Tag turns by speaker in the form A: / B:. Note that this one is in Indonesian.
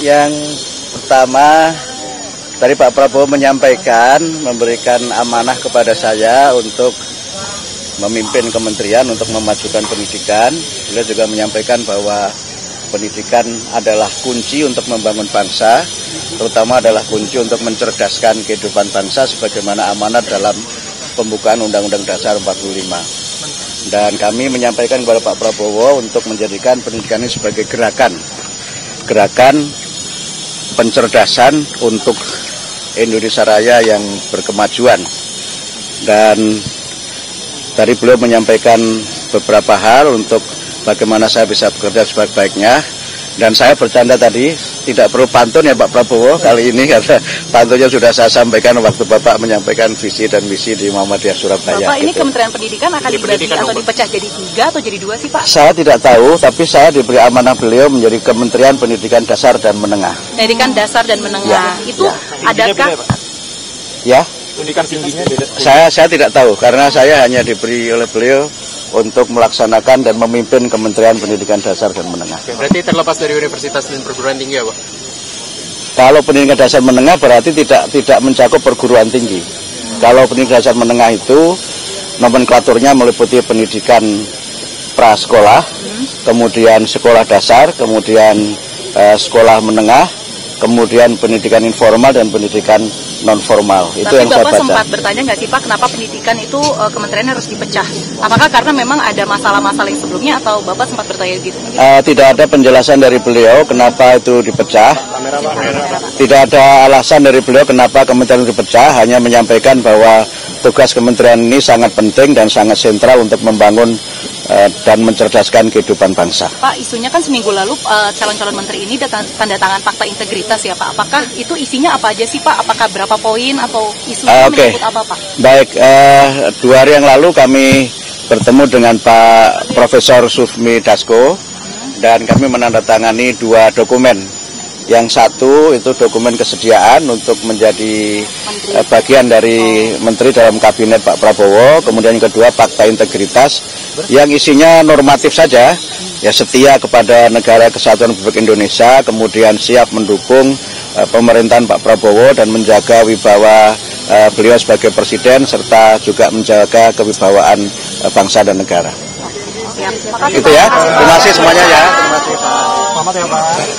A: Yang pertama, tadi Pak Prabowo menyampaikan, memberikan amanah kepada saya untuk memimpin kementerian untuk memajukan pendidikan. Beliau juga menyampaikan bahwa pendidikan adalah kunci untuk membangun bangsa, terutama adalah kunci untuk mencerdaskan kehidupan bangsa sebagaimana amanat dalam pembukaan Undang-Undang Dasar 45. Dan kami menyampaikan kepada Pak Prabowo untuk menjadikan pendidikan ini sebagai gerakan pencerdasan untuk Indonesia Raya yang berkemajuan. Dan tadi beliau menyampaikan beberapa hal untuk bagaimana saya bisa bekerja sebaik-baiknya. Dan saya bercanda tadi, tidak perlu pantun ya Pak Prabowo kali ini, karena pantunnya sudah saya sampaikan waktu Bapak menyampaikan visi dan misi di Muhammadiyah Surabaya.
B: Bapak, ini Kementerian Pendidikan akan dibagi atau dipecah jadi 3 atau jadi 2 sih Pak? Saya
A: tidak tahu, tapi saya diberi amanah beliau menjadi Kementerian Pendidikan Dasar dan Menengah.
B: Pendidikan Dasar dan Menengah, itu adakah?
A: Ya?
C: Pendidikan tingginya beda.
A: Saya tidak tahu, karena saya hanya diberi oleh beliau untuk melaksanakan dan memimpin Kementerian Pendidikan Dasar dan Menengah.
C: Berarti terlepas dari universitas dan perguruan tinggi ya Pak?
A: Kalau pendidikan dasar menengah berarti tidak mencakup perguruan tinggi. Kalau pendidikan dasar menengah itu nomenklaturnya meliputi pendidikan prasekolah, kemudian sekolah dasar, kemudian sekolah menengah, kemudian pendidikan informal dan pendidikan non-formal. Itu yang saya baca.
B: Bapak sempat bertanya nggak sih Pak, kenapa pendidikan itu kementerian harus dipecah? Apakah karena memang ada masalah-masalah yang sebelumnya atau Bapak sempat bertanya gitu?
A: Tidak ada penjelasan dari beliau kenapa itu dipecah. Tidak ada alasan dari beliau kenapa kementerian dipecah, hanya menyampaikan bahwa tugas kementerian ini sangat penting dan sangat sentral untuk membangun dan mencerdaskan kehidupan bangsa.
B: Pak, isunya kan seminggu lalu calon-calon menteri ini tanda tangan fakta integritas ya Pak. Apakah itu isinya apa aja sih Pak? Apakah berapa poin atau isunya menyebut apa Pak?
A: Baik, 2 hari yang lalu kami bertemu dengan Pak Profesor Sufmi Dasko dan kami menandatangani 2 dokumen. Yang satu itu dokumen kesediaan untuk menjadi bagian dari menteri dalam kabinet Pak Prabowo. Kemudian yang kedua fakta integritas yang isinya normatif saja, ya setia kepada negara kesatuan Republik Indonesia, kemudian siap mendukung pemerintahan Pak Prabowo dan menjaga wibawa beliau sebagai presiden serta juga menjaga kewibawaan bangsa dan negara.
B: Siap.
A: Itu ya. Terima kasih semuanya ya.
C: Selamat ya Pak.